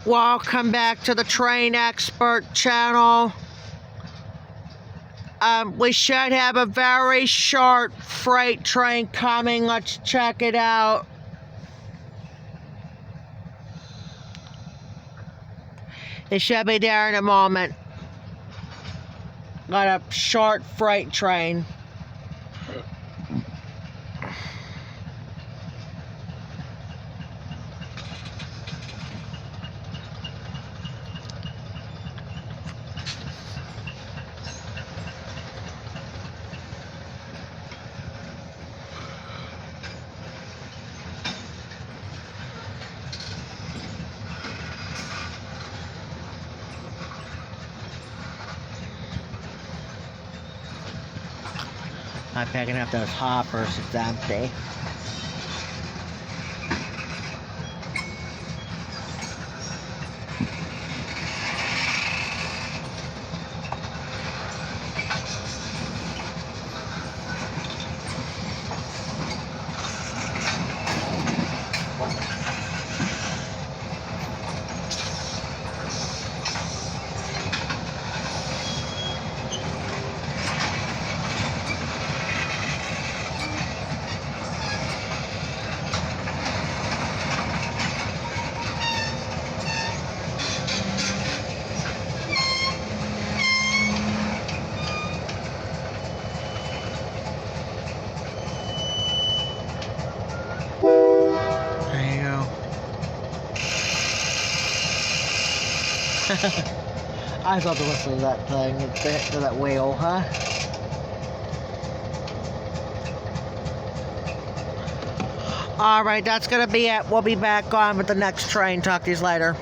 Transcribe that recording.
Welcome back to the Train Expert channel. We should have a very short freight train coming. Let's check it out. It should be there in a moment. Got a short freight train. I'm picking up those hoppers, it's empty. I thought the whistle of that thing, to that wheel, huh? Alright, that's gonna be it. We'll be back on with the next train. Talk to you later.